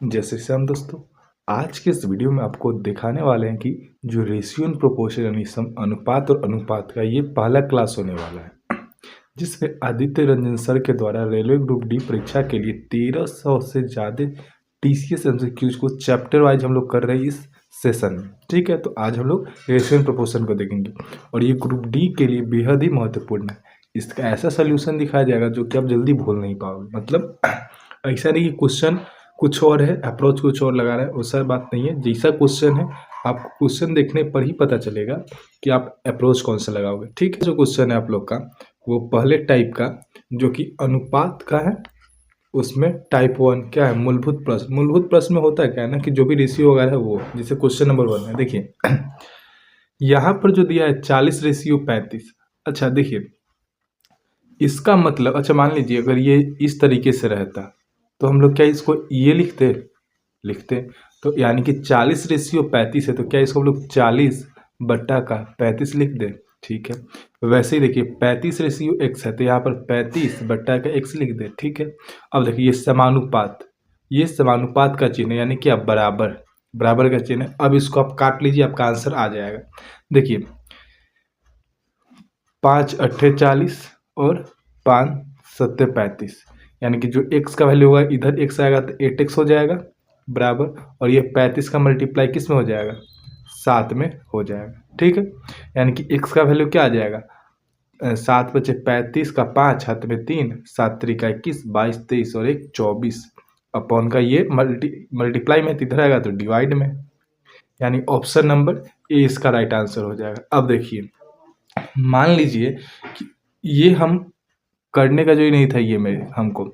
जय श्री श्याम दोस्तों। आज के इस वीडियो में आपको दिखाने वाले हैं कि जो रेशियो एंड प्रोपोर्शन यानी अनुपात और अनुपात का ये पहला क्लास होने वाला है, जिसमें आदित्य रंजन सर के द्वारा रेलवे ग्रुप डी परीक्षा के लिए 1300 से ज़्यादा TCS MCQs को चैप्टर वाइज हम लोग कर रहे हैं इस सेशन में। ठीक है, तो आज हम लोग रेशियो एंड प्रोपोर्शन को देखेंगे और ये ग्रुप डी के लिए बेहद ही महत्वपूर्ण है। इसका ऐसा सोल्यूशन दिखाया जाएगा जो कि आप जल्दी भूल नहीं पाओगे। मतलब ऐसा नहीं कि क्वेश्चन कुछ और है, अप्रोच कुछ और लगा रहा है, वैसा बात नहीं है। जैसा क्वेश्चन है आपको क्वेश्चन देखने पर ही पता चलेगा कि आप अप्रोच कौन सा लगाओगे। ठीक है, जो क्वेश्चन है आप लोग का वो पहले टाइप का जो कि अनुपात का है, उसमें टाइप 1 क्या है, मूलभूत प्रश्न। मूलभूत प्रश्न में होता है क्या है ना कि जो भी रेशियो वगैरह है वो, जैसे क्वेश्चन नंबर 1 है, देखिए यहाँ पर जो दिया है 40:35। अच्छा देखिए इसका मतलब, अच्छा मान लीजिए अगर ये इस तरीके से रहता तो हम लोग क्या इसको ये लिखते तो यानी कि 40:35 है, तो क्या इसको हम लोग 40/35 लिख दें। ठीक है, वैसे ही देखिए 35:x है तो यहाँ पर 35/x लिख दें। ठीक है, अब देखिए ये समानुपात का चिन्ह है, यानी कि आप बराबर का चिन्ह है। अब इसको आप काट लीजिए, आपका आंसर आ जाएगा। देखिए 5 अट्ठे 40 और 5 सत्ते 35, यानी कि जो x का वैल्यू होगा इधर x आएगा तो 8x हो जाएगा बराबर, और ये 35 का मल्टीप्लाई किस में हो जाएगा, 7 में हो जाएगा। ठीक है, यानी कि x का वैल्यू क्या आ जाएगा, 7 बचे 35 का 5 हाथ में 3, 7 त्रिका 21, 22 23 और 1 24 अपॉन का ये मल्टीप्लाई में इधर आएगा तो डिवाइड में, यानी ऑप्शन नंबर ए इसका राइट आंसर हो जाएगा। अब देखिए मान लीजिए कि ये हम करने का जो ही नहीं था, ये मेरे हमको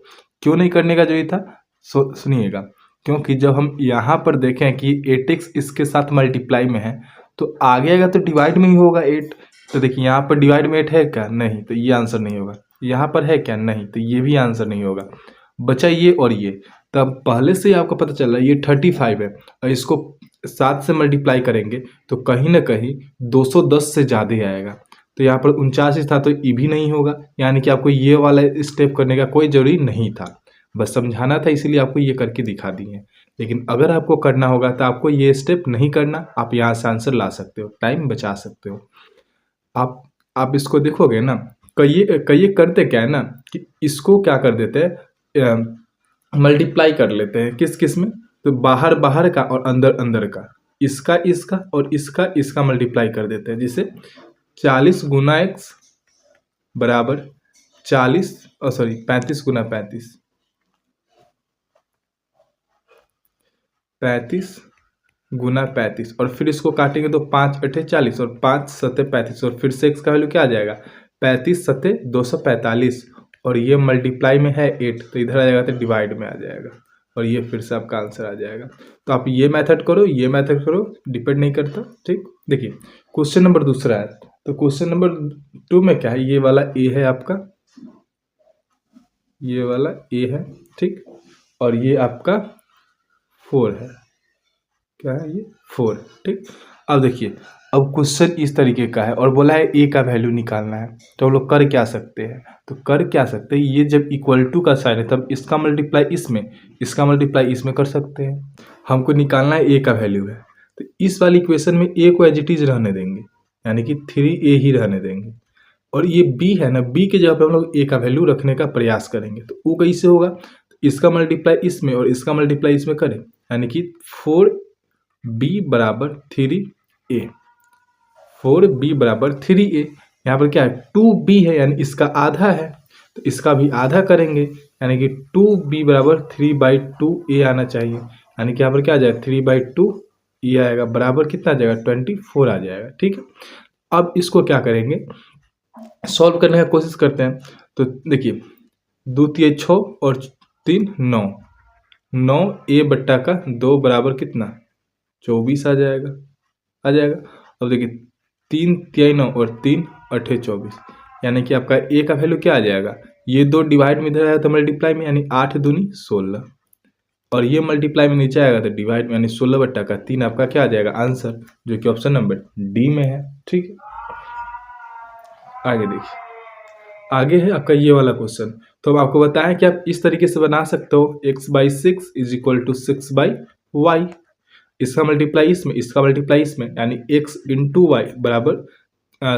क्यों नहीं करने का जो ही था, सुनिएगा, क्योंकि जब हम यहाँ पर देखें कि 8x इसके साथ मल्टीप्लाई में है तो आगे आएगा तो डिवाइड में ही होगा 8। तो देखिए यहाँ पर डिवाइड में 8 है क्या, नहीं, तो ये आंसर नहीं होगा। यहाँ पर है क्या, नहीं, तो ये भी आंसर नहीं होगा। बचा ये और ये, तब पहले से ही आपको पता चल रहा है ये 35 है और इसको 7 से मल्टीप्लाई करेंगे तो कहीं ना कहीं 210 से ज़्यादा आएगा। तो यहाँ पर 49 था तो ये भी नहीं होगा, यानी कि आपको ये वाला स्टेप करने का कोई जरूरी नहीं था, बस समझाना था इसलिए आपको ये करके दिखा दिए। लेकिन अगर आपको करना होगा तो आपको ये स्टेप नहीं करना, आप यहाँ से आंसर ला सकते हो, टाइम बचा सकते हो। आप इसको देखोगे ना, कई करते क्या है ना कि इसको क्या कर देते हैं, मल्टीप्लाई कर लेते हैं किस किस में, तो बाहर बाहर का और अंदर अंदर का, इसका और इसका मल्टीप्लाई कर देते हैं। जैसे 40 गुना x बराबर 35 गुना 35, 35 गुना 35, और फिर इसको काटेंगे तो 5 अट्ठे 40 और 5 सत्ते 35, और फिर से x का वैल्यू क्या आ जाएगा, 35 सत्ते 245, और ये मल्टीप्लाई में है 8 तो इधर आ जाएगा तो डिवाइड में आ जाएगा, और ये फिर से आपका आंसर आ जाएगा। तो आप ये मेथड करो, ये मेथड करो, डिपेंड नहीं करता। ठीक, देखिए क्वेश्चन नंबर दूसरा है, तो क्वेश्चन नंबर 2 में क्या है, ये वाला ए है आपका, ये वाला ए है। ठीक, और ये आपका 4 है, क्या है ये 4। ठीक, अब देखिए अब क्वेश्चन इस तरीके का है और बोला है ए का वैल्यू निकालना है, तो हम लोग कर क्या सकते हैं, तो कर क्या सकते हैं, ये जब इक्वल टू का साइन है तब इसका मल्टीप्लाई इसमें, इसका मल्टीप्लाई इसमें कर सकते हैं। हमको निकालना है ए का वैल्यू है, तो इस वाली इक्वेशन में ए को एज इट इज रहने देंगे, यानी कि 3a ही रहने देंगे, और ये b है ना, b के जगह पे हम लोग a का वैल्यू रखने का प्रयास करेंगे। तो वो कैसे होगा, तो इसका मल्टीप्लाई इसमें और इसका मल्टीप्लाई इसमें करें, यानी कि 4b बराबर 3a, 4b बराबर 3a। यहाँ पर क्या है, 2b है यानी इसका आधा है, तो इसका भी आधा करेंगे, यानी कि 2b बराबर 3/2a आना चाहिए, यानी कि यहाँ पर क्या आ जाएगा 3/2 ये आएगा, बराबर कितना आ जाएगा 24 आ जाएगा। ठीक है, अब इसको क्या करेंगे, सॉल्व करने का कोशिश करते हैं। तो देखिए 2 तिया 6 और 3 9, 9a बट्टा का 2 बराबर कितना 24 आ जाएगा। अब देखिए 3 तिया 9 और 3 अट्ठे 24, यानी कि आपका a का वैल्यू क्या आ जाएगा, ये 2 डिवाइड में इधर आया तो मल्टीप्लाई में, यानी 8 दूनी 16, और ये मल्टीप्लाई में नीचे आएगा तो डिवाइड में, यानी 16 बट्टा का 3 आपका क्या आ जाएगा आंसर, जो कि ऑप्शन नंबर डी में है। ठीक है, आगे देखिए, आगे है आपका ये वाला क्वेश्चन। तो अब आपको बताएं कि आप इस तरीके से बना सकते हो x/6 is equal to 6/y। इसका मल्टीप्लाई इसमें, इसका मल्टीप्लाई इसमें, यानी x इंटू वाई बराबर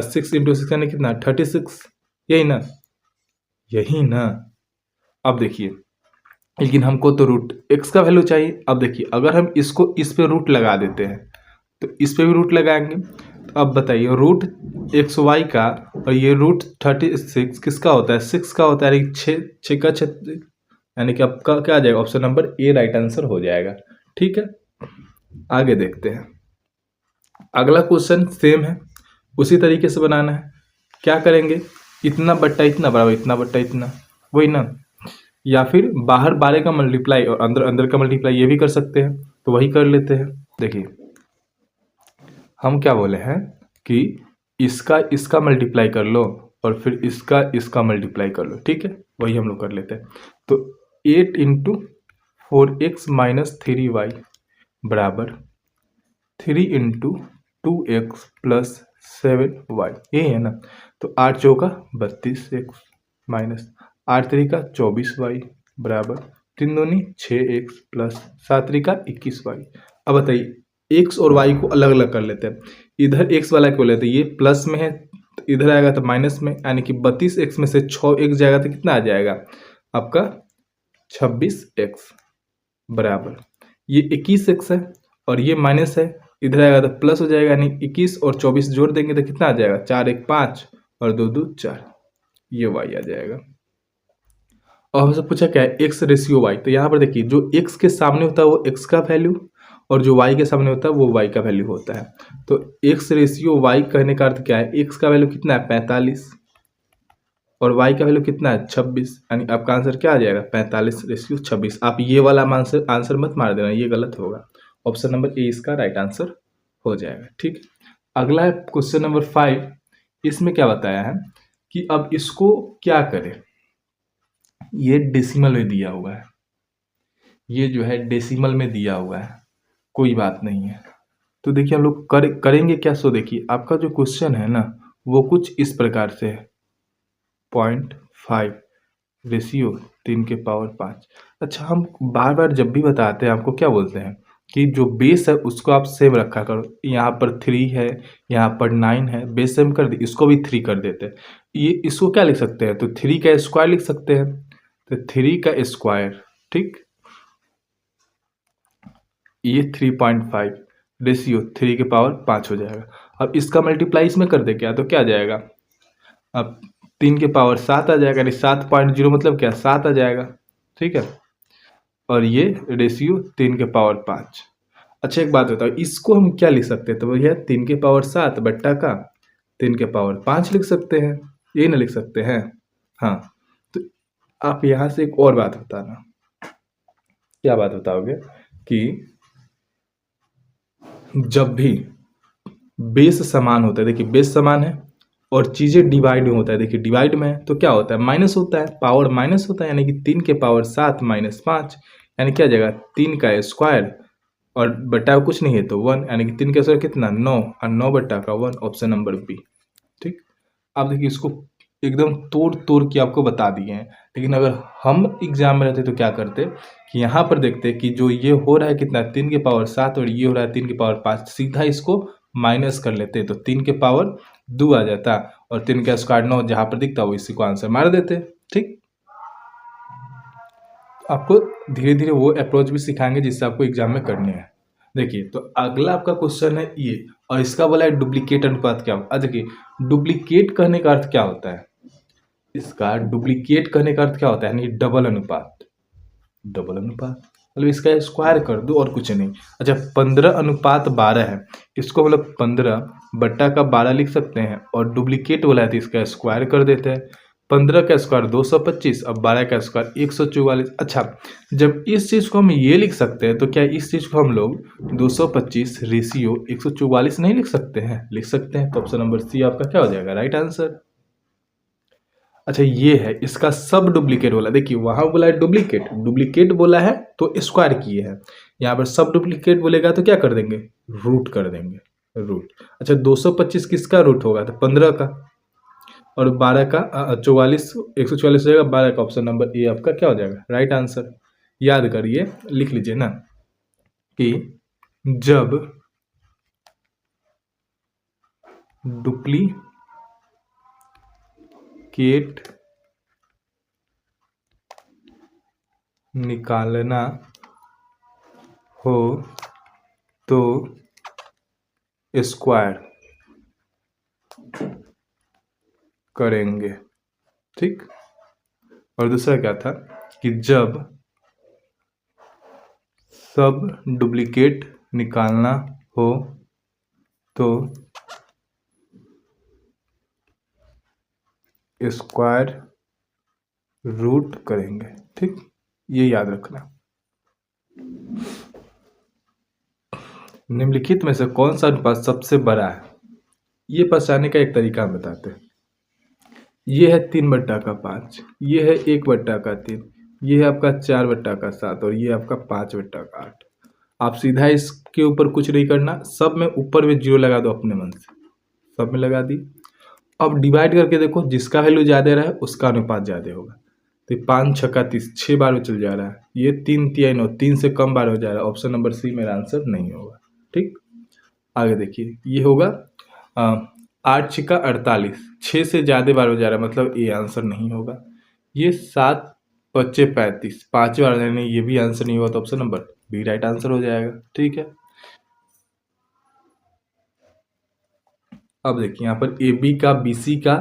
6 इंटू 6 यानी कितना 36। यही ना, यही ना। अब देखिए, लेकिन हमको तो रूट x का वैल्यू चाहिए। अब देखिए, अगर हम इसको इस पे रूट लगा देते हैं तो इस पे भी रूट लगाएंगे। तो अब बताइए, रूट xy का और ये रूट 36 किसका होता है? 6 का होता है, यानी 6 का 36, यानी कि आपका क्या आ जाएगा? Option number A right answer हो जाएगा। ठीक है, आगे देखते हैं। अगला क्वेश्चन सेम है, उसी तरीके से बनाना है। क्या करेंगे? इतना बट्टा इतना बराबर इतना बट्टा इतना, वही ना। या फिर बाहर 12 का मल्टीप्लाई और अंदर अंदर का मल्टीप्लाई ये भी कर सकते हैं, तो वही कर लेते हैं। देखिए, हम क्या बोले हैं कि इसका मल्टीप्लाई कर लो और फिर इसका मल्टीप्लाई कर लो। ठीक है, वही हम लोग कर लेते हैं। तो 8 इंटू 4x माइनस 3y बराबर 3 इंटू 2x प्लस 7y, यही है ना। तो 8 चौका 32x माइनस 8 3 का 24y बराबर 3 दूनी 6x प्लस 7 3 का 21y। अब बताइए, x और y को अलग अलग कर लेते हैं। इधर x वाला को लेते हैं, ये प्लस में है तो इधर आएगा तो माइनस में, यानी कि 32x में से 6x जाएगा तो कितना आ जाएगा आपका 26x बराबर, ये 21x है और ये माइनस है, इधर आएगा तो प्लस हो जाएगा, यानी 21 और 24 जोड़ देंगे तो कितना आ जाएगा 4 1 5 और 2 2 4, ये y आ जाएगा। और हमसे पूछा क्या है? x ratio y। तो यहाँ पर देखिए, जो x के सामने होता है वो x का वैल्यू और जो y के सामने होता है वो y का वैल्यू होता है। तो x रेशियो y कहने का अर्थ क्या है? x का वैल्यू कितना है 45 और y का वैल्यू कितना है 26, यानी आपका आंसर क्या आ जाएगा 45 रेशियो 26। आप ये वाला आंसर मत मार देना, ये गलत होगा। ऑप्शन नंबर ए इसका राइट आंसर हो जाएगा। ठीक, अगला है क्वेश्चन नंबर 5। इसमें क्या बताया है कि अब इसको क्या करें? ये डेसिमल में दिया हुआ है, ये जो है डेसिमल में दिया हुआ है, कोई बात नहीं है। तो देखिए, हम लोग करेंगे क्या? सो देखिए, आपका जो क्वेश्चन है ना वो कुछ इस प्रकार से है, 0.5 रेशियो 3 के पावर 5। अच्छा, हम बार बार जब भी बताते हैं आपको क्या बोलते हैं कि जो बेस है उसको आप सेम रखा करो। यहाँ पर 3 है, यहाँ पर 9 है, बेस सेम कर दे, इसको भी 3 कर देते हैं। ये इसको क्या लिख सकते हैं? तो 3 का स्क्वायर लिख सकते हैं, तो 3 का स्क्वायर। ठीक, ये 3.5 रेशियो 3 के पावर 5 हो जाएगा। अब इसका मल्टीप्लाई इसमें कर दे क्या, तो क्या आ जाएगा? अब 3 के पावर 7 आ जाएगा, यानी 7.0 मतलब क्या 7 आ जाएगा। ठीक है, और ये रेशियो 3 के पावर 5। अच्छा, एक बात बताओ, इसको हम क्या लिख सकते हैं? तो भैया 3 के पावर 7 बट्टा का 3 के पावर 5 लिख सकते हैं, ये ना लिख सकते हैं? हाँ, तो आप यहाँ से एक और बात बताना। क्या बात बताओगे? कि जब भी बेस समान होता है, देखिए बेस समान है और चीज़ें डिवाइड में होता है, देखिए डिवाइड में है तो क्या होता है? माइनस होता है, पावर माइनस होता है, यानी कि 3 के पावर 7 माइनस 5, यानी क्या जाएगा 3 का स्क्वायर और बटा कुछ नहीं है तो 1, यानी कि 3 का स्क्वायर कितना 9 और 9 बटा का 1, ऑप्शन नंबर बी। ठीक, आप देखिए इसको एकदम तोड़ तोड़ के आपको बता दिए हैं, लेकिन अगर हम एग्जाम में रहते तो क्या करते कि यहाँ पर देखते कि जो ये हो रहा है कितना 3 के पावर 7 और ये हो रहा है 3 के पावर 5, सीधा इसको माइनस कर लेते तो 3 के पावर 2 आ जाता और 3 का स्क्वायर 9 जहाँ पर दिखता वो इसी को आंसर मार देते। ठीक, आपको धीरे धीरे वो अप्रोच भी सिखाएंगे जिससे आपको एग्जाम में करने हैं। देखिए, तो अगला आपका क्वेश्चन है ये, और इसका बोला है डुप्लीकेट अनुपात क्या होता है। देखिए, डुप्लीकेट कहने का अर्थ क्या होता है? इसका डुप्लीकेट कहने का अर्थ क्या होता है? यानी डबल अनुपात। डबल अनुपात मतलब इसका स्क्वायर कर दो और कुछ नहीं। अच्छा, 15:12 है, इसको मतलब 15 बट्टा का 12 लिख सकते हैं और डुप्लीकेट बोला है तो इसका स्क्वायर कर देते हैं। 15 का स्क्वायर 225 और 12 का स्क्वायर 144। अच्छा, जब इस चीज़ को हम ये लिख सकते हैं तो क्या इस चीज़ को हम लोग 225 रेशियो 144 नहीं लिख सकते हैं? लिख सकते हैं। तो ऑप्शन नंबर सी आपका क्या हो जाएगा राइट आंसर। अच्छा, ये है इसका सब डुप्लीकेट बोला। देखिए, वहां बोला है डुप्लीकेट, डुप्लीकेट बोला है तो स्क्वायर किए हैं, यहाँ पर सब डुप्लीकेट बोलेगा तो क्या कर देंगे? रूट कर देंगे, रूट। अच्छा, 225 किसका रूट होगा? तो 15 का। और 12 का 44 144 हो जाएगा, 12 का ऑप्शन नंबर ए आपका क्या हो जाएगा, राइट आंसर। याद करिए, लिख लीजिए ना कि जब डुप्लीकेट निकालना हो तो स्क्वायर करेंगे, ठीक। और दूसरा क्या था कि जब सब डुप्लीकेट निकालना हो तो स्क्वायर रूट करेंगे, ठीक। ये याद रखना। निम्नलिखित में से कौन सा अनुपात सबसे बड़ा है, ये पहचानने का एक तरीका हम बताते हैं। ये है 3/5, ये है 1/3, ये है आपका 4/7 और ये आपका 5/8। आप सीधा इसके ऊपर कुछ नहीं करना, सब में ऊपर में 0 लगा दो अपने मन से, सब में लगा दी। अब डिवाइड करके देखो, जिसका वैल्यू ज़्यादा रहा है उसका अनुपात ज़्यादा होगा। तो 5 छक्का 30, 6 बार में चल जा रहा है, ये 3 तिया 9, 3 से कम बार हो जा रहा है, ऑप्शन नंबर सी मेरा आंसर नहीं होगा, ठीक। आगे देखिए, ये होगा 8 छक्का 48, 6 से ज़्यादा बार हो जा रहा है, मतलब ये आंसर नहीं होगा। ये 7 5 35, 5 बार यानी ये भी आंसर नहीं होगा, तो option number B right answer हो जाएगा, ठीक है। अब देखिए यहाँ पर ए बी का बी सी का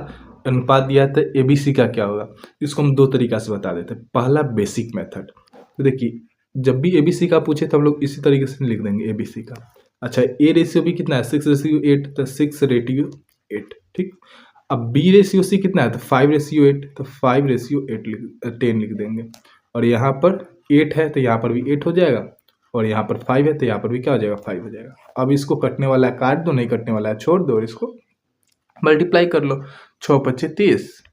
अनुपात दिया था, ए बी सी का क्या होगा, इसको हम दो तरीका से बता देते हैं। पहला बेसिक मेथड, तो देखिए जब भी ए बी सी का पूछे तो हम लोग इसी तरीके से लिख देंगे ए बी सी का। अच्छा, ए रेशियो भी कितना है, 6:8, तो 6:8, ठीक। अब बी रेशियो सी कितना है, तो 5:8, तो 5:10 लिख देंगे। और यहाँ पर 8 है तो यहाँ पर भी 8 हो जाएगा, और यहाँ पर 5 है तो यहाँ पर भी क्या हो जाएगा, 5 हो जाएगा। अब इसको कटने वाला है काट दो, नहीं कटने वाला है छोड़ दो, और इसको मल्टीप्लाई कर लो। 6 5 30,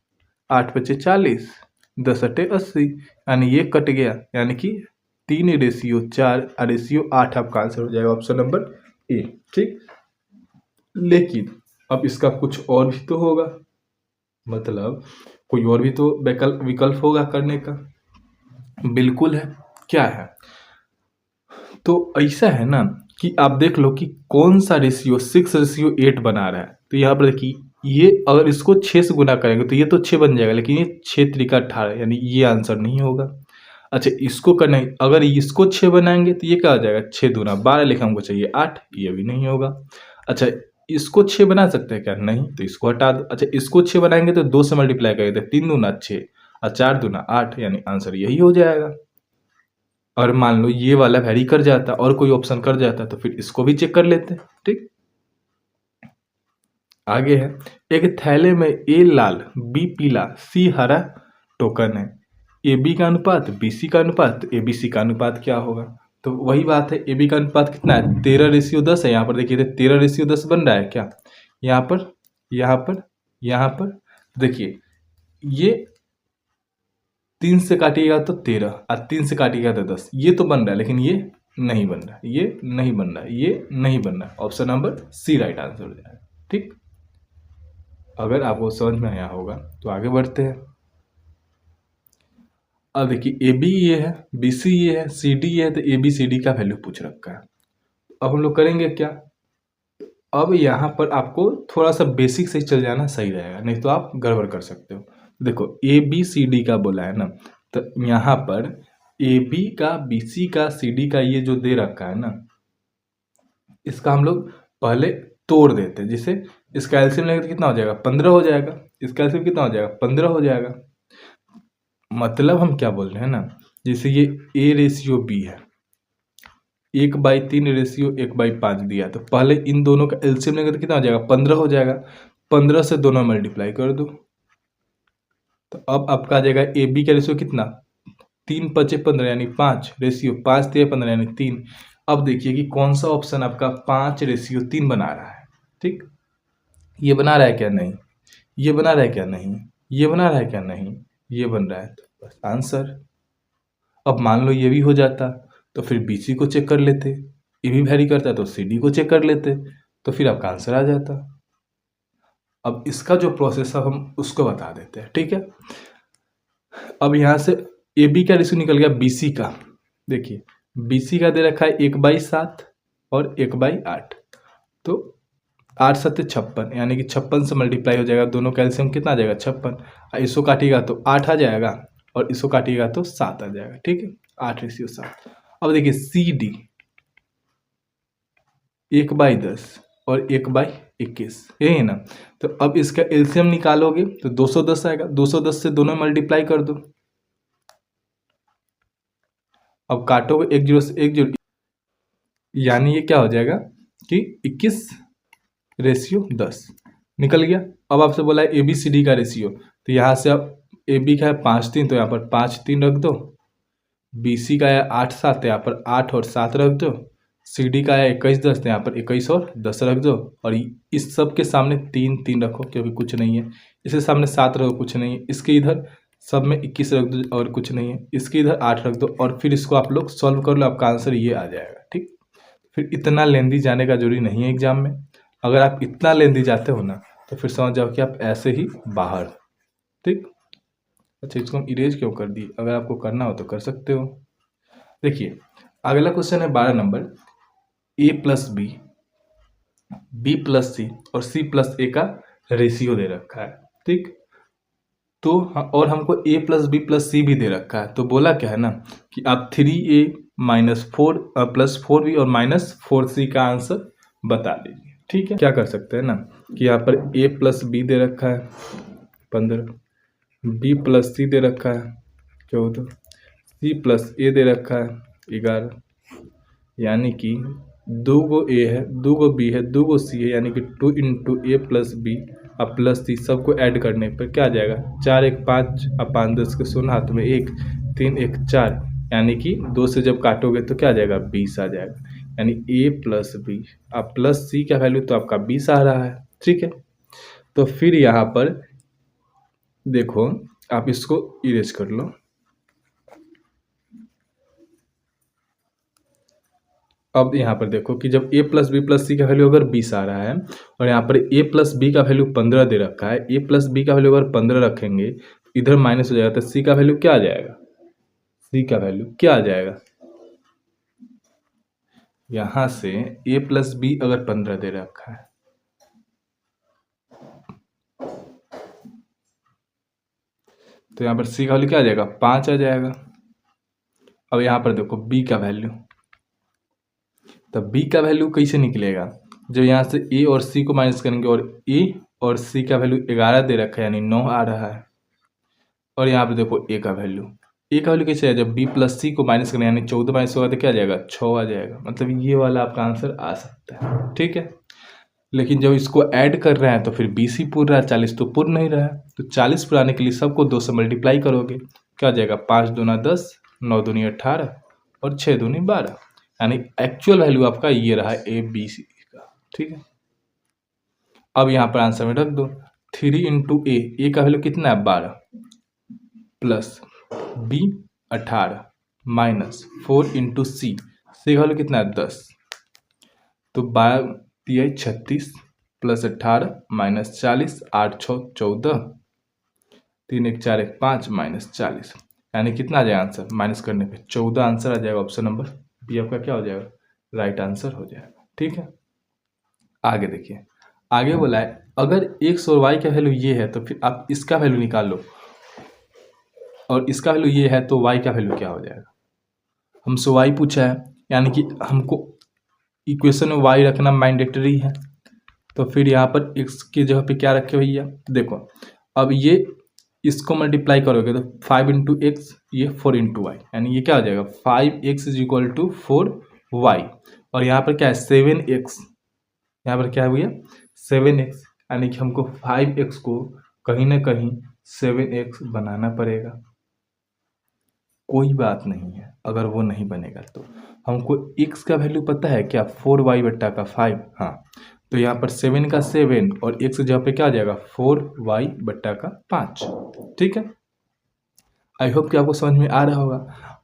8 5 40, 10 8 80, यानी ये कट गया, यानी कि 3:4:8 आपका आंसर हो जाएगा, ऑप्शन नंबर ए, ठीक। लेकिन अब इसका कुछ और भी तो होगा, मतलब कोई और भी तो विकल्प होगा करने का। बिल्कुल है, क्या है, तो ऐसा है ना कि आप देख लो कि कौन सा रेशियो 6:8 बना रहा है। तो यहाँ पर देखिए, ये अगर इसको 6 से गुना करेंगे तो ये तो 6 बन जाएगा, लेकिन ये 6 त्रिका 18, यानी ये आंसर नहीं होगा। अच्छा, इसको करना है, अगर इसको 6 बनाएंगे तो ये क्या हो जाएगा, 6 दूना 12, लेकिन हमको चाहिए 8, ये भी नहीं होगा। अच्छा, इसको 6 बना सकते हैं क्या, नहीं, तो इसको हटा दो। अच्छा, इसको 6 बनाएंगे तो 2 से मल्टीप्लाई करेंगे तो 3 दूना 6 और 4 दूना 8, यानी आंसर यही हो जाएगा। और मान लो ये वाला वैरी कर जाता और कोई ऑप्शन कर जाता तो फिर इसको भी चेक कर लेते, ठीक। आगे है, एक थैले में ए लाल, बी पीला, सी हरा टोकन है। ए बी का अनुपात, बी सी का अनुपात, ए बी सी का अनुपात क्या होगा। तो वही बात है, ए बी का अनुपात कितना है, 13:10 है। यहाँ पर देखिए 13:10 बन रहा है क्या, यहाँ पर, यहाँ पर, यहाँ पर देखिए, ये 3 से काटिएगा तो 13 और 3 से काटिएगा तो 10, ये तो बन रहा है, लेकिन ये नहीं बन रहा है, ये नहीं बन रहा है, ये नहीं बन रहा है, option number C right answer हो जाएगा, ठीक। अगर आपको समझ में आया होगा तो आगे बढ़ते हैं। अब देखिए, ए बी ये है, बी सी ये है, सी डी ये है, तो ए बी सी डी का वैल्यू पूछ रखा है। अब हम लोग करेंगे क्या, अब यहाँ पर आपको थोड़ा सा बेसिक से चल जाना सही रहेगा, नहीं तो आप गड़बड़ कर सकते हो। देखो, ए बी सी डी का बोला है ना, तो यहाँ पर ए बी का, बी सी का, सी डी का ये जो दे रखा है ना, इसका हम लोग पहले तोड़ देते हैं। जिससे इसका एलसीएम लेंगे तो कितना हो जाएगा, 15 हो जाएगा। इसका एलसीएम कितना हो जाएगा, 15 हो जाएगा। मतलब हम क्या बोल रहे हैं ना, जैसे ये ए रेशियो बी है, 1/3:1/5 दिया, तो पहले इन दोनों का एलसीएम लेंगे तो कितना हो जाएगा, 15 हो जाएगा। 15 से दोनों मल्टीप्लाई कर दो, तो अब आपका आ जाएगा ए बी का रेशियो कितना, 3 5 15 यानी 5, रेशियो 5 3 15 यानी 3। अब देखिए कि कौन सा ऑप्शन आपका 5:3 बना रहा है, ठीक। ये बना रहा है क्या, नहीं। ये बना रहा है क्या, नहीं। ये बना रहा है क्या, नहीं। ये बन रहा है, तो बस आंसर। अब मान लो ये भी हो जाता तो फिर बी सी को चेक कर लेते, ये भी वैरी करता तो सी डी को चेक कर लेते, तो फिर आपका आंसर आ जाता। अब इसका जो प्रोसेस है हम उसको बता देते हैं, ठीक है। अब यहाँ से ए बी का रेशियो निकल गया बी सी का। देखिए बी सी का दे रखा है 1/7 और 1/8, तो 8 7 56, यानी कि 56 से मल्टीप्लाई हो जाएगा। दोनों कैल्शियम कितना आ जाएगा 56, इसको काटिएगा तो 8 आ जाएगा और इसको काटिएगा तो 7 आ जाएगा, ठीक है। 8:7। अब देखिए सी डी 1/10 और 1/21, यही है ना। तो अब इसका एलसीएम निकालोगे तो 210 आएगा। 210 से दोनों मल्टीप्लाई कर दो। अब काटोगे 1 0 से 1 0, यानी ये क्या हो जाएगा कि 21:10 निकल गया। अब आपसे बोला है ए बी सी डी का रेशियो, तो यहाँ से अब ए बी का है 5 3, तो यहाँ पर 5 3 रख दो। बी सी का है 8 7, तो यहाँ पर 8 और 7 रख दो। सी डी का है 21 10, तो यहाँ पर 21 और 10 रख दो। और इस सब के सामने 3 3 रखो क्योंकि कुछ नहीं है। इसके सामने 7 रखो, कुछ नहीं है। इसके इधर सब में 21 रख दो और कुछ नहीं है। इसके इधर 8 रख दो और फिर इसको आप लोग सॉल्व कर लो, आपका आंसर ये आ जाएगा, ठीक। फिर इतना लेंदी जाने का जरूरी नहीं है एग्जाम में। अगर आप इतना लेंदी जाते हो ना तो फिर समझ जाओ कि आप ऐसे ही बाहर, ठीक। अच्छा इसको हम इरेज क्यों कर दिए, अगर आपको करना हो तो कर सकते हो। देखिए अगला क्वेश्चन है 12 नंबर, ए प्लस बी, बी प्लस सी और सी प्लस ए का रेशियो दे रखा है, ठीक। तो और हमको ए प्लस बी प्लस सी भी दे रखा है। तो बोला क्या है ना कि आप 3a - 4 + 4b और -4c का आंसर बता दीजिए, ठीक है। क्या कर सकते हैं ना कि यहाँ पर a प्लस बी दे रखा है 15, b प्लस सी दे रखा है 14, c प्लस ए दे रखा है 11, यानी कि 2 गो ए है, 2 गो बी है, 2 गो सी है, यानी कि 2 × a + b अब प्लस सी सबको ऐड करने पर क्या आ जाएगा 4 1 5 अब 5 10 के 16 हाथ में 1 3 1 4, यानी कि 2 से जब काटोगे तो क्या आ जाएगा 20 आ जाएगा। यानी a + b अब प्लस सी का वैल्यू तो आपका 20 आ रहा है, ठीक है। तो फिर यहाँ पर देखो आप इसको इरेज कर लो। अब यहाँ पर देखो कि जब a + b + c का वैल्यू अगर 20 आ रहा है और यहाँ पर a + b का वैल्यू 15 दे रखा है, a + b का वैल्यू अगर 15 रखेंगे इधर माइनस हो जाएगा तो c का वैल्यू क्या आ जाएगा, c का वैल्यू क्या आ जाएगा। यहाँ से a + b अगर 15 दे रखा है तो यहाँ पर c का वैल्यू क्या आ जाएगा 5 आ जाएगा। अब यहाँ पर देखो b का वैल्यू, तो b का वैल्यू कैसे निकलेगा, जब यहाँ से a और c को माइनस करेंगे और a और c का वैल्यू 11 दे रखा है यानी 9 आ रहा है। और यहाँ पे देखो a का वैल्यू कैसे है, जब b + c को माइनस करें यानी 14 माइनस होगा तो क्या आ जाएगा 6 आ जाएगा। मतलब ये वाला आपका आंसर आ सकता है, ठीक है। लेकिन जब इसको ऐड कर रहे हैं तो फिर 20 ही पूर रहा है, 40 तो पूर नहीं रहा है। तो 40 पुराने के लिए सबको 2 से मल्टीप्लाई करोगे, क्या आ जाएगा 5 दूना 10, 9 दूनी 18 और 6 दूनी 12, यानी एक्चुअल वैल्यू आपका ये रहा है ए बी सी का, ठीक है। अब यहाँ पर आंसर में रख दो 3 × ए का वैल्यू कितना है 12 प्लस बी 18 माइनस 4 × सी का वैल्यू कितना है 10, तो 12 × 36 प्लस 18 माइनस 40 8 6 14 3 1 4 1 5 माइनस 40, यानी कितना आ जाएगा आंसर माइनस करने पे 14 आंसर आ जाएगा। ऑप्शन नंबर बी आपका क्या हो जाएगा राइट आंसर हो जाएगा, ठीक है। आगे देखिए, आगे बोला है अगर x और y का वैल्यू ये है तो फिर आप इसका वैल्यू निकाल लो, और इसका वैल्यू ये है तो y का वैल्यू क्या हो जाएगा। हमसे y पूछा है, यानी कि हमको इक्वेशन में y रखना मैंडेटरी है। तो फिर यहाँ पर x की जगह पे क्या रखे भैया, देखो अब ये इसको मल्टीप्लाई करोगे तो 5 × x ये 4 × y, यानी ये क्या हो जाएगा 5x = 4y, और यहाँ पर क्या है 7x, यहाँ पर क्या है भैया 7x, यानी कि हमको 5x को कहीं ना कहीं 7x बनाना पड़ेगा। कोई बात नहीं है अगर वो नहीं बनेगा तो हमको x का वैल्यू पता है क्या 4y/5, हाँ, तो यहाँ पर 7 का 7 और x की जगह पे क्या आ जाएगा 4y/5, ठीक है। आई होप कि आपको समझ में आ रहा होगा।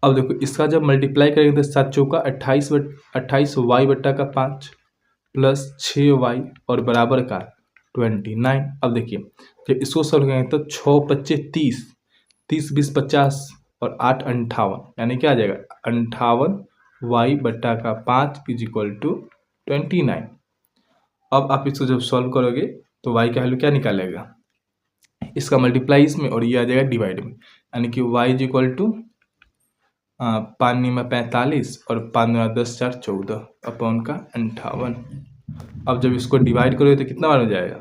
अब देखो इसका जब मल्टीप्लाई करेंगे तो 7 चौका 28y/5 प्लस 6y और बराबर का 29। अब देखिए जब इसको सॉल्व करेंगे तो 6 25 30, 30 20 50 और 8 58, यानी क्या आ जाएगा 58y/5 इज इक्वल टू 29। अब आप इसको जब सॉल्व करोगे तो y का वैल्यू क्या निकालेगा, इसका मल्टीप्लाई इसमें और ये आ जाएगा डिवाइड में, यानी कि y इज इक्वल टू 5 9 45 और 5 9 10 4 14 अपॉन का 58। अब जब इसको डिवाइड करोगे तो कितना बार हो जाएगा,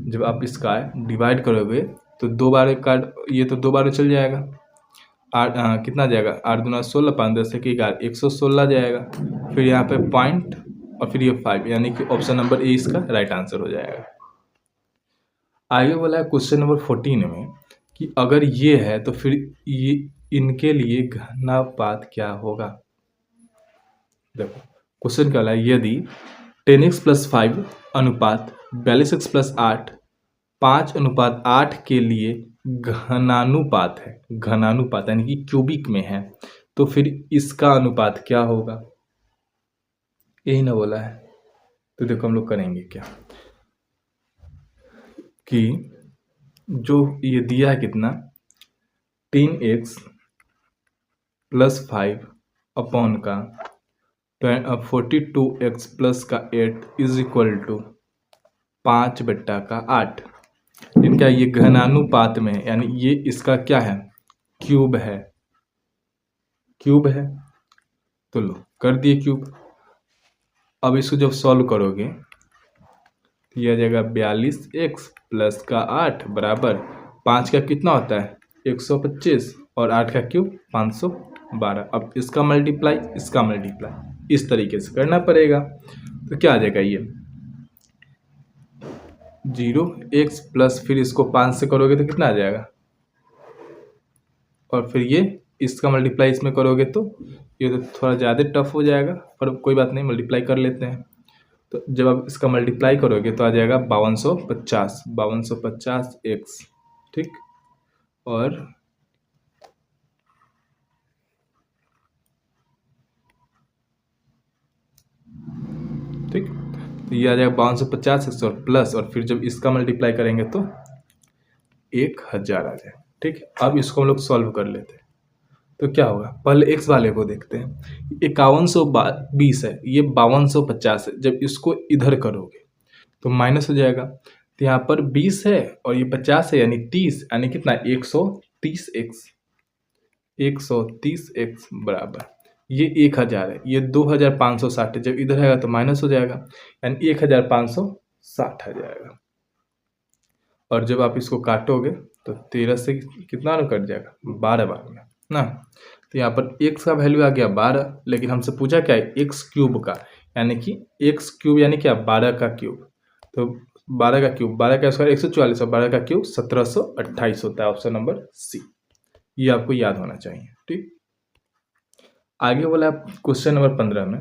जब आप इसका डिवाइड करोगे तो 2 बार काट, ये तो 2 बार चल जाएगा, 8 कितना जाएगा 8 दूना 16 5 10 के 11 116 जाएगा, फिर यहाँ पे पॉइंट और फिर ये 5, यानी कि ऑप्शन नंबर ए इसका राइट आंसर हो जाएगा। आगे बोला है क्वेश्चन नंबर 14 में कि अगर ये है तो फिर ये इनके लिए घनानुपात क्या होगा। देखो क्वेश्चन क्या है, यदि 10x+5 अनुपात 42x+8 5:8 के लिए घनानुपात है, घनानुपात यानी कि क्यूबिक में है, तो फिर इसका अनुपात क्या होगा, यही ना बोला है। तो देखो हम लोग करेंगे क्या कि जो ये दिया है कितना 10x+5 अपॉन का 42x+8 इज इक्वल टू 5/8, इनका ये घनानुपात में है, यानी ये इसका क्या है क्यूब है, क्यूब है, तो लो कर दिए क्यूब। अब इसको जब सॉल्व करोगे तो यह आ जाएगा 42x+8 बराबर 5 का कितना होता है 125 और 8 का क्यूब 512। अब इसका मल्टीप्लाई इसका मल्टीप्लाई इस तरीके से करना पड़ेगा, तो क्या आ जाएगा ये 0x प्लस फिर इसको 5 से करोगे तो कितना आ जाएगा, और फिर ये इसका मल्टीप्लाई इसमें करोगे तो ये तो थोड़ा ज़्यादा टफ हो जाएगा, पर कोई बात नहीं मल्टीप्लाई कर लेते हैं। तो जब आप इसका मल्टीप्लाई करोगे तो आ जाएगा 5250x, ठीक, और ठीक, तो ये आ जाएगा 5250x और प्लस, और फिर जब इसका मल्टीप्लाई करेंगे तो 1000 आ जाए। ठीक, अब इसको हम लोग सॉल्व कर लेते हैं। तो क्या होगा, पहले x वाले को देखते हैं, 5120 है, ये 5250 है, जब इसको इधर करोगे तो माइनस हो जाएगा, तो यहाँ पर 20 है और ये 50 है यानी 30, यानी कितना 130x, 130x बराबर ये 1000 है, ये 2560 है, जब इधर आएगा तो माइनस हो जाएगा, यानी 1560 आ जाएगा। और जब आप इसको काटोगे तो 13 से कितना ना कट जाएगा 12 बार में ना, तो यहाँ पर x का वैल्यू आ गया 12, लेकिन हमसे पूछा क्या है x क्यूब का, यानी कि x क्यूब यानी क्या 12 का क्यूब, तो 12 का क्यूब 12 का स्क्वायर 144 और 12 का क्यूब 1728 होता है, ऑप्शन नंबर सी, ये आपको याद होना चाहिए। ठीक, आगे बोला क्वेश्चन नंबर 15 में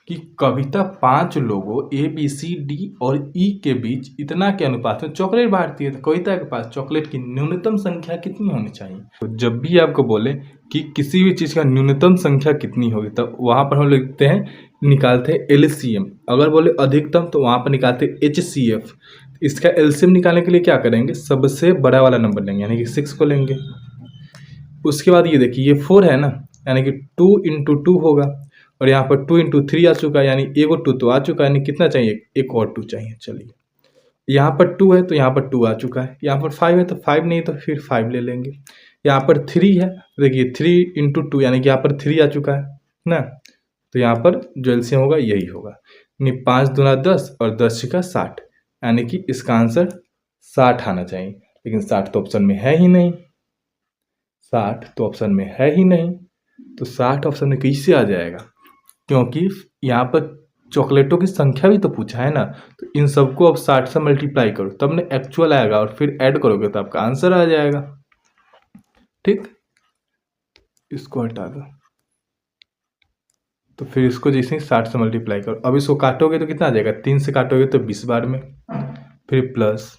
कि कविता 5 लोगों ABCD और E के बीच इतना के अनुपात में चॉकलेट बांटती है, तो कविता के पास चॉकलेट की न्यूनतम संख्या कितनी होनी चाहिए। तो जब भी आपको बोले कि किसी भी चीज़ का न्यूनतम संख्या कितनी होगी, तो वहाँ पर हम लिखते हैं निकालते हैं LCM, अगर बोले अधिकतम तो वहाँ पर निकालते हैं HCF। इसका LCM निकालने के लिए क्या करेंगे, सबसे बड़ा वाला नंबर लेंगे, यानी कि 6 को लेंगे। उसके बाद ये देखिए ये 4 है ना, यानी कि 2 × 2 होगा, और यहाँ पर 2 × 3 आ चुका है, यानी एगो 2 तो आ चुका है, यानी कितना चाहिए एक और 2 चाहिए। चलिए यहाँ पर 2 है तो यहाँ पर 2 आ चुका है, यहाँ पर 5 है तो 5 नहीं तो फिर 5 ले लेंगे, यहाँ पर 3 है तो देखिए 3 × 2 यानी कि यहाँ पर 3 आ चुका है ना, तो यहाँ पर जो एलसीएम होगा यही होगा, यानी 5 दूना 10 और 10 का 60, यानी कि इसका आंसर 60 आना चाहिए, लेकिन 60 तो ऑप्शन में है ही नहीं, 60 तो ऑप्शन में है ही नहीं, तो 60 ऑप्शन में कैसे आ जाएगा, क्योंकि यहाँ पर चॉकलेटों की संख्या भी तो पूछा है ना, तो इन सबको अब 60 से मल्टीप्लाई करो तब ने एक्चुअल आएगा, और फिर ऐड करोगे तो आपका आंसर आ जाएगा। ठीक, इसको हटा दो, तो फिर इसको जैसे 60 से मल्टीप्लाई करो, अब इसको काटोगे तो कितना आ जाएगा, 3 से काटोगे तो 20 बार में, फिर प्लस,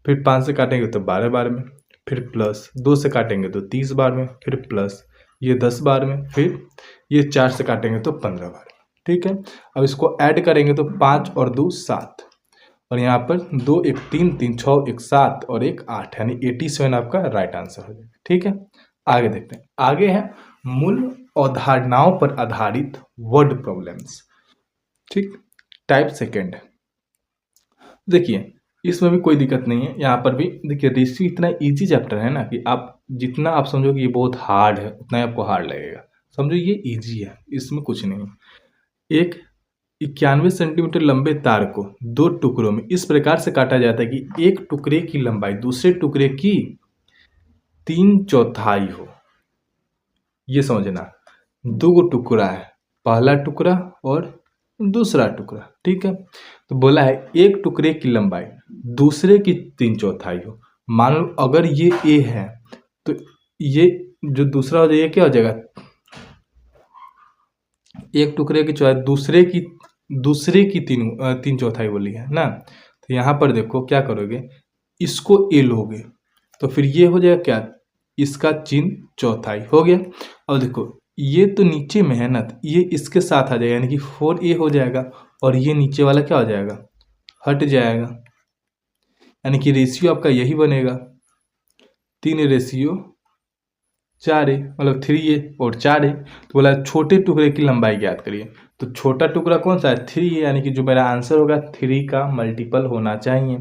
फिर 5 से काटेंगे तो 12 बार में, फिर प्लस 2 से काटेंगे तो 30 बार में, फिर प्लस ये 10 बार में, फिर ये 4 से काटेंगे तो 15 बार में। ठीक है, अब इसको ऐड करेंगे तो 5 और 2 7, और यहाँ पर 2 1 3 3 6 1 7 और 1 8 यानी 87 आपका राइट आंसर हो जाएगा। ठीक है, आगे देखते हैं। आगे है मूल अवधारणाओं पर आधारित वर्ड प्रॉब्लम्स। ठीक, टाइप सेकेंड। देखिए इसमें भी कोई दिक्कत नहीं है, यहाँ पर भी देखिए रेशियो इतना इजी चैप्टर है ना कि आप जितना आप समझो कि ये बहुत हार्ड है उतना ही आपको हार्ड लगेगा। समझो ये इजी है, इसमें कुछ नहीं है। एक 91 सेंटीमीटर लंबे तार को 2 टुकड़ों में इस प्रकार से काटा जाता है कि एक टुकड़े की लंबाई दूसरे टुकड़े की 3/4 हो। ये समझना, 2 टुकड़ा है, पहला टुकड़ा और दूसरा टुकड़ा। ठीक है, तो बोला है एक टुकड़े की लंबाई दूसरे की 3/4 हो। मान लो अगर ये ए है तो ये जो दूसरा हो जाएगा क्या हो जाएगा, एक टुकड़े की चौड़ाई दूसरे की 3/4 बोली है ना। तो यहाँ पर देखो क्या करोगे, इसको ए लोगे तो फिर ये हो जाएगा क्या, इसका 3/4 हो गया। और देखो ये तो नीचे में है ना, तो ये इसके साथ आ जाएगा यानी कि 4a हो जाएगा और ये नीचे वाला क्या हो जाएगा, हट जाएगा। यानी कि रेशियो आपका यही बनेगा 3/4a मतलब 3a और 4a। तो बोला छोटे टुकड़े की लंबाई ज्ञात करिए। तो छोटा टुकड़ा कौन सा है, 3 है, यानी कि जो मेरा आंसर होगा 3 का मल्टीपल होना चाहिए।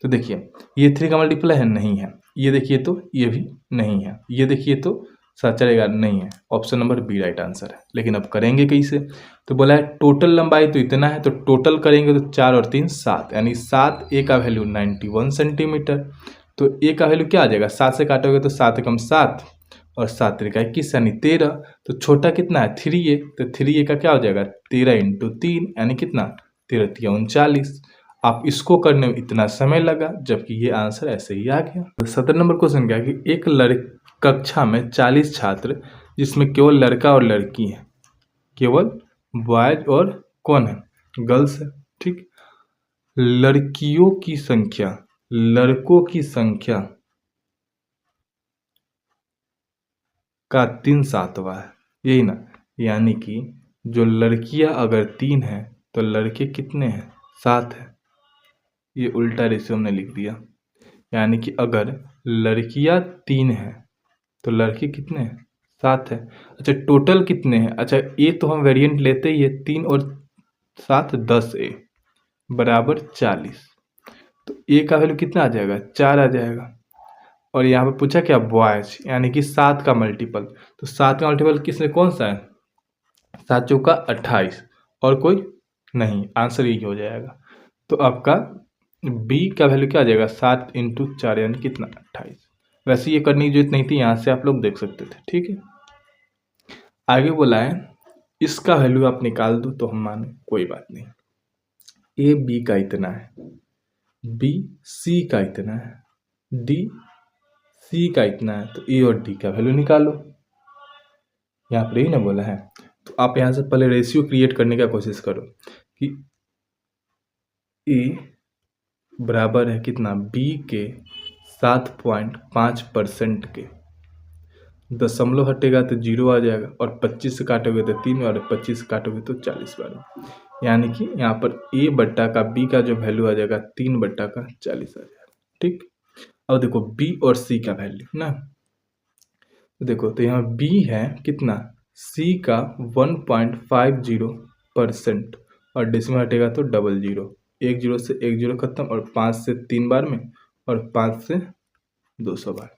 तो देखिए ये 3 का मल्टीपल है, नहीं है। ये देखिए तो ये भी नहीं है, ये देखिए तो साथ चलेगा, नहीं है। Option number B right answer है। लेकिन अब करेंगे कैसे, तो बोला है टोटल लंबाई तो इतना है, तो टोटल करेंगे तो 4 और 3 7 यानी 7 ए का वैल्यू 91 सेंटीमीटर। तो ए का वैल्यू क्या आ जाएगा, 7 से काटोगे तो 7 एकम 7 और 7 त्रिका 21 यानी 13। तो छोटा कितना है 3a, तो 3a का क्या हो जाएगा 13 × 3 यानी कितना 13 × 39। आप इसको करने में इतना समय लगा जबकि ये आंसर ऐसे ही आ गया। तो 17 नंबर क्वेश्चन क्या है कि एक कक्षा में 40 छात्र जिसमें केवल लड़का और लड़की है, केवल बॉयज और कौन है, गर्ल्स है। ठीक, लड़कियों की संख्या लड़कों की संख्या का 3/7 है, यही ना। यानी कि जो लड़कियां अगर 3 हैं तो लड़के कितने हैं, 7 है। ये उल्टा रेशियो हमने लिख दिया, यानी कि अगर लड़कियां 3 हैं तो लड़के कितने हैं, 7 है। अच्छा टोटल कितने हैं, अच्छा ए तो हम वेरिएंट लेते ही है, 3 और 7 10a बराबर 40। तो ए का वैल्यू कितना आ जाएगा, 4 आ जाएगा। और यहाँ पर पूछा क्या, बॉयज यानी कि 7 का मल्टीपल। तो 7 का मल्टीपल किसने कौन सा है, 7 चौका 28 और कोई नहीं, आंसर यही हो जाएगा। तो आपका बी का वैल्यू क्या आ जाएगा, 7 × 4 यानी कितना 28। वैसे ये करने की जरूरत नहीं थी, यहाँ से आप लोग देख सकते थे। ठीक है, आगे बोला है इसका वैल्यू आप निकाल दो तो हम माने कोई बात नहीं। ए बी का इतना है, बी सी का इतना है, डी सी का इतना है, तो ए और डी का वैल्यू निकालो। यहाँ पर ही ना बोला है, तो आप यहाँ से पहले रेशियो क्रिएट करने का कोशिश करो कि ए बराबर है कितना, बी के 7.5% के, दशमलव हटेगा तो 0 आ जाएगा और 25 से काटोगे तो 3 बार, 25 से काटोगे तो 40 बार। यानी कि यहाँ पर ए बट्टा का बी का जो वैल्यू आ जाएगा 3 बट्टा का 40 आ जाएगा। ठीक, अब देखो बी और सी का वैल्यू ना, देखो तो यहाँ बी है कितना, सी का 1.50% और डेसिमल हटेगा तो 00, 1 0 से 1 0 खत्म और 5 से 3 बार में और 5 से 200 बार।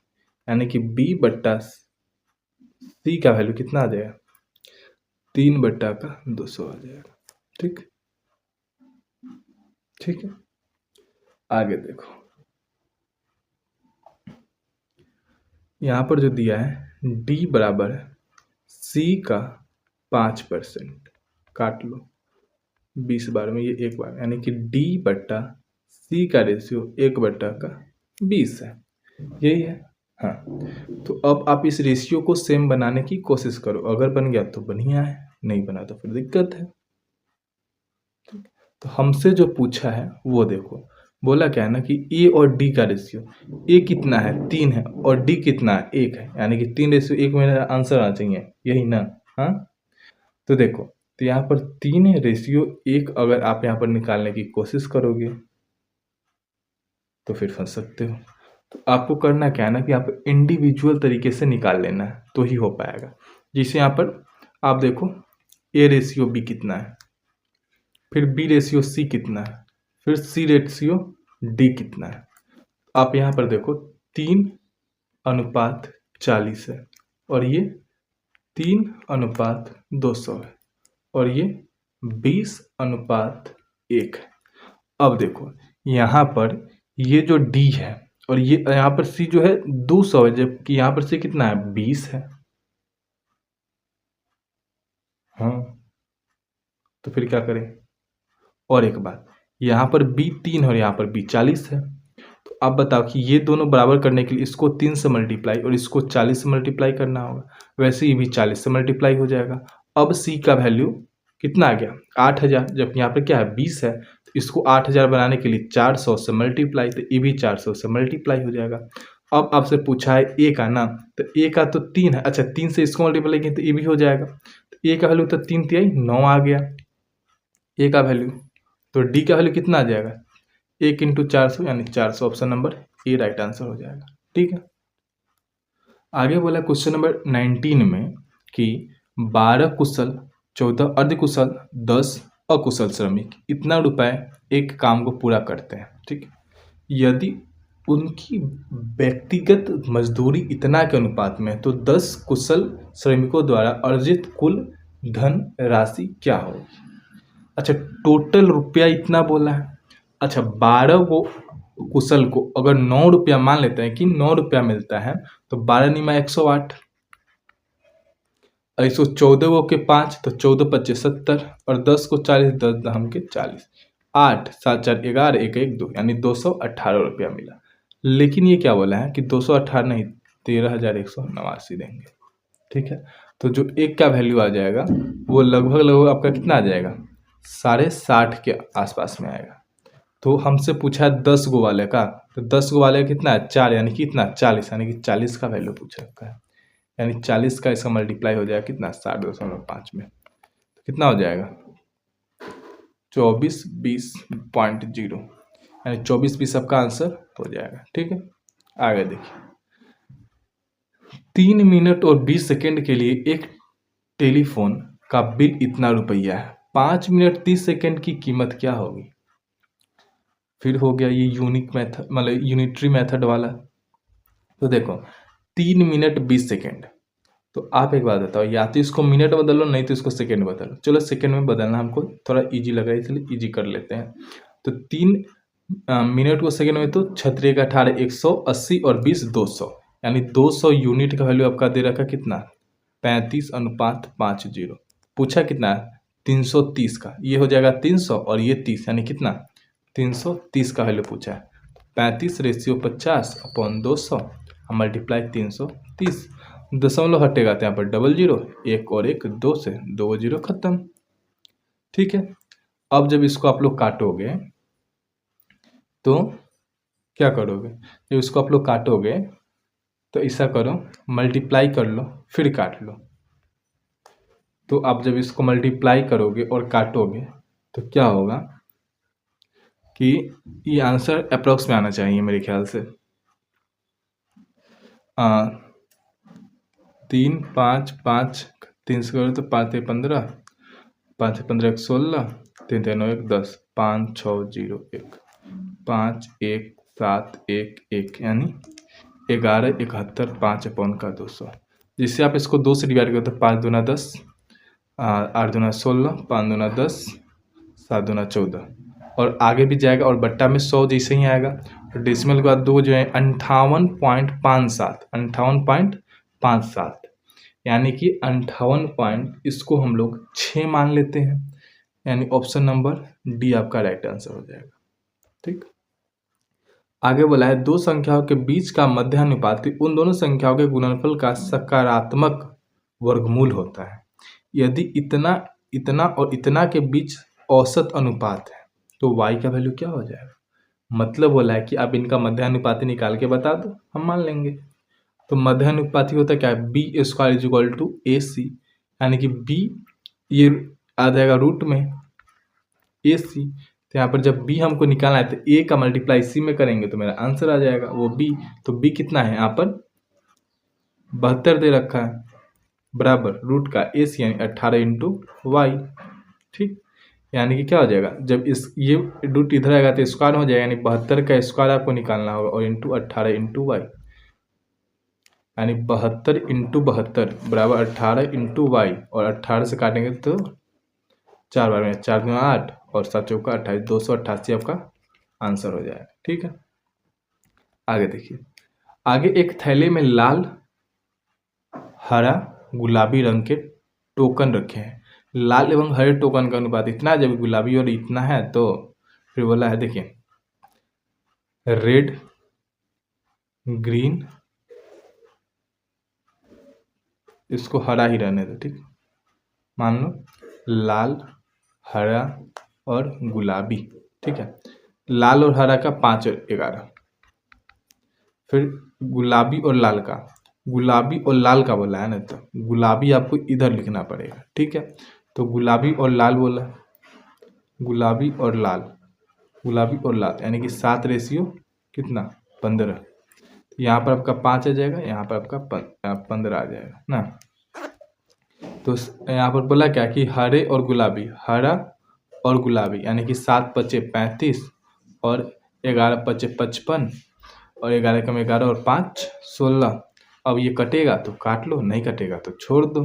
यानी कि बी बट्टा सी का वैल्यू कितना आ जाएगा, 3 बट्टा का 200 आ जाएगा। ठीक, ठीक है, आगे देखो यहाँ पर जो दिया है डी बराबर है सी का 5%, काट लो 20 बार में, ये 1 बार, यानी कि डी बट्टा सी का रेशियो 1 बट्टा का 20 है, यही है। हाँ, तो अब आप इस रेशियो को सेम बनाने की कोशिश करो, अगर बन गया तो बढ़िया है, नहीं बना तो फिर दिक्कत है। तो हमसे जो पूछा है वो देखो, बोला क्या है ना कि ए और डी का रेशियो, ए कितना है 3 है और डी कितना है 1 है, यानी कि 3:1 मेरा आंसर आना चाहिए, यही ना। हाँ, तो देखो तो यहाँ पर 3:1 अगर आप यहाँ पर निकालने की कोशिश करोगे तो फिर फंस सकते हो। तो आपको करना क्या है ना कि आप इंडिविजुअल तरीके से निकाल लेना है तो ही हो पाएगा। जिसे यहाँ पर आप देखो A रेशियो B कितना है, फिर B रेशियो C कितना है, फिर C रेशियो D कितना है। आप यहाँ पर देखो 3:40 है और ये 3:200 है और ये 20:1 है। अब देखो यहाँ पर ये जो D है और ये यहाँ पर C जो है 200 है, जबकि यहाँ पर C कितना है 20 है। हाँ, तो फिर क्या करें। और एक बात, यहाँ पर B 3 और यहाँ पर B 40 है। तो आप बताओ कि ये दोनों बराबर करने के लिए इसको 3 से मल्टीप्लाई और इसको 40 से मल्टीप्लाई करना होगा। वैसे ये भी 40 से मल्टीप्लाई हो जाएगा। अब C का वैल्यू कितना आ गया 8000, जबकि यहाँ पर क्या है 20 है। तो इसको 8000 बनाने के लिए 400 से मल्टीप्लाई, तो ये भी 400 से मल्टीप्लाई हो जाएगा। अब आपसे पूछा है A का ना, तो A का तो 3 है। अच्छा, 3 से इसको मल्टीप्लाई किया तो ये भी हो जाएगा। तो A का वैल्यू तो 3 3 9 आ गया A का वैल्यू। तो D का वैल्यू कितना आ जाएगा 1 × 400 यानी 400। Option number A right answer हो जाएगा। ठीक है, आगे बोला क्वेश्चन नंबर 19 में कि 12 कुशल, 14 अर्धकुशल, 10 अकुशल श्रमिक इतना रुपए एक काम को पूरा करते हैं। ठीक है, यदि उनकी व्यक्तिगत मजदूरी इतना के अनुपात में तो 10 कुशल श्रमिकों द्वारा अर्जित कुल धन राशि क्या होगी। अच्छा, टोटल रुपया इतना बोला है। अच्छा, 12 को कुशल को अगर 9 रुपया मान लेते हैं कि 9 रुपया मिलता है, तो 12 × 108, 114 के 5 तो 14 × 25 70 और 10 को 40, 10 दहम के 40, 8 7 4 11 1 1 2 यानी 218 रुपया मिला। लेकिन ये क्या बोला है कि 218 नहीं 13,189 देंगे। ठीक है, तो जो एक का वैल्यू आ जाएगा वो लगभग आपका कितना आ जाएगा 60.5 के आसपास में आएगा। तो हमसे पूछा है 10 गो वाले का, तो 10 गो वाले का कितना है 4 यानी कि कितना 40, यानी कि 40 का वैल्यू पूछा है। यानी 40 का इसका मल्टीप्लाई हो जाएगा कितना 60.5 में, तो कितना हो जाएगा 2420.0 यानी 2420 आपका आंसर हो जाएगा। ठीक है, आगे देखिए 3 मिनट और 20 सेकेंड के लिए एक टेलीफोन का बिल इतना रुपया है, 5 मिनट 30 सेकेंड की कीमत क्या होगी। फिर हो गया ये यूनिक मेथड, मतलब यूनिटरी मेथड वाला। तो देखो 3 मिनट 20 सेकेंड, तो आप एक बात बताओ, या तो इसको मिनट बदलो नहीं तो इसको सेकेंड बदलो। चलो सेकेंड में बदलना हमको थोड़ा इजी लगा इसलिए इजी कर लेते हैं। तो 3 मिनट को सेकेंड में तो 6 का 18 180 और 20 200 यानी 200 यूनिट का वैल्यू आपका दे रखा कितना 35:50। पूछा कितना 330 का, ये हो जाएगा 300 और ये 30 यानी कितना 330 का वैल्यू पूछा है। 35/50/200 मल्टीप्लाई 330, दशमलव हटेगा तो यहाँ पर डबल जीरो, एक और एक 2 से 2 जीरो खत्म। ठीक है, अब जब इसको आप लोग काटोगे तो क्या करोगे, जब इसको आप लोग काटोगे तो ऐसा करो मल्टीप्लाई कर लो फिर काट लो। तो आप जब इसको मल्टीप्लाई करोगे और काटोगे तो क्या होगा कि ये आंसर अप्रोक्स में आना चाहिए मेरे ख्याल से 3 5 5 3 से करो तो 5 × 15, 5 × 15 = 16, 3 × 9 = 10, 5 6 0 1 5 1 7 1 1 यानी 1171 5/200। जिससे आप इसको 2 से डिवाइड करो तो 5 दूना 10, 8 दूना 16, 5 दूना 10, 7 दूना 14 और आगे भी जाएगा और बट्टा में 100 जैसे ही आएगा। तो डेसिमल के बाद 2 जो है 58.57 58.57 यानी कि 58 पॉइंट, इसको हम लोग 6 मान लेते हैं, यानी ऑप्शन नंबर डी आपका राइट आंसर हो जाएगा। ठीक, आगे बोला है दो संख्याओं के बीच का मध्यानुपाती उन दोनों संख्याओं के गुणनफल का सकारात्मक वर्गमूल होता है। यदि इतना इतना और इतना के बीच औसत अनुपात है तो y का वैल्यू क्या हो जाएगा। मतलब बोला है कि आप इनका मध्यानुपाती निकाल के बता दो, हम मान लेंगे। तो मध्यानुपाती होता क्या है b² = AC, यानी कि b ये आ जाएगा रूट में AC तो यहाँ पर जब b हमको निकालना है तो a का मल्टीप्लाई c में करेंगे तो मेरा आंसर आ जाएगा वो b। तो b कितना है यहाँ पर 72 दे रखा है, बराबर रूट का AC यानी 18 इंटू वाई। ठीक, यानी कि क्या हो जाएगा, जब इस ये रूट इधर आएगा तो स्क्वायर हो जाएगा, यानी 72 का स्क्वायर आपको निकालना होगा और इंटू 18 इंटू वाई, यानी 72 इंटू 72 बराबर 18 इंटू वाई। और 18 से काटेंगे तो 4 बार में 4 दूना 8 और 7 चौका 28, 288 आपका आंसर हो जाएगा। ठीक है, आगे देखिए, आगे एक थैले में लाल, हरा, गुलाबी रंग के टोकन रखे हैं। लाल एवं हरे टोकन का अनुपात इतना, जब गुलाबी और इतना है तो फिर बोला है देखिए रेड, ग्रीन, इसको हरा ही रहने दो। ठीक, मान लो लाल, हरा और गुलाबी। ठीक है, लाल और हरा का 5 और 11, फिर गुलाबी और लाल का, गुलाबी और लाल का बोला है ना, तो गुलाबी आपको इधर लिखना पड़ेगा। ठीक है, तो गुलाबी और लाल बोला, गुलाबी और लाल, गुलाबी और लाल यानी कि 7 रेशियो कितना 15। यहाँ पर आपका 5 आ जाएगा, यहाँ पर आपका 15 आ जाएगा ना। तो यहाँ पर बोला क्या कि हरे और गुलाबी, हरा और गुलाबी यानी कि 7 पचे 35 और 11 पचे 55 और 11 कम 11 और 5 16। अब ये कटेगा तो काट लो, नहीं कटेगा तो छोड़ दो।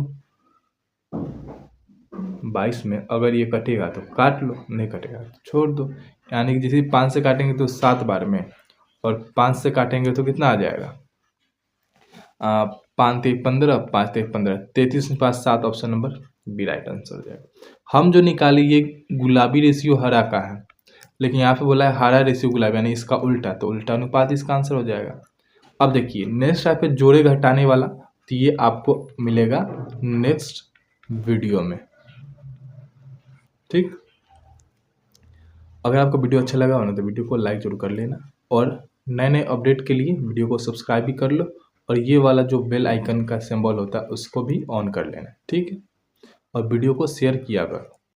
22 में अगर ये कटेगा तो काट लो, नहीं कटेगा तो छोड़ दो। यानी कि जैसे 5 से काटेंगे तो 7 बार में, और 5 से काटेंगे तो कितना आ जाएगा 5 3 15, 5 3 15, 33 में 5 7, option number B right answer हो जाएगा। हम जो निकाले ये गुलाबी रेशियो हरा का है, लेकिन यहाँ पे बोला है हरा रेशियो गुलाबी, यानी इसका उल्टा, तो उल्टा अनुपात इसका आंसर हो जाएगा। अब देखिए नेक्स्ट है पे जोड़े घटाने वाला, तो ये आपको मिलेगा नेक्स्ट वीडियो में। ठीक, अगर आपको वीडियो अच्छा लगा हो ना तो वीडियो को लाइक जरूर कर लेना, और नए नए अपडेट के लिए वीडियो को सब्सक्राइब भी कर लो, और ये वाला जो बेल आइकन का सिंबल होता है उसको भी ऑन कर लेना। ठीक है, और वीडियो को शेयर किया करो।